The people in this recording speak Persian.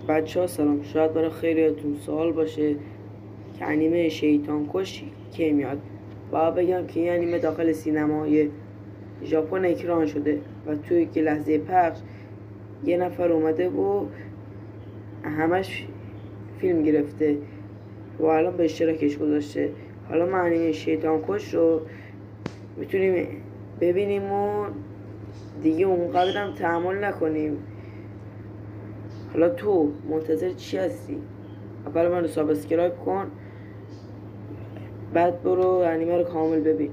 بچه ها سلام. شاید برای خیلیاتون سوال باشه که انیمه شیطان کش کی میاد. باید بگم که این انیمه داخل سینمای ژاپن اکران شده و توی که لحظه پخش یه نفر اومده و همش فیلم گرفته و الان به اشتراکش گذاشته. حالا ما انیمه شیطان کش رو میتونیم ببینیم و دیگه اونقدرم تحمل نکنیم. حالا تو منتظر چی هستی؟ اول من رو سابسکرایب کن، بعد برو انیمه رو کامل ببین.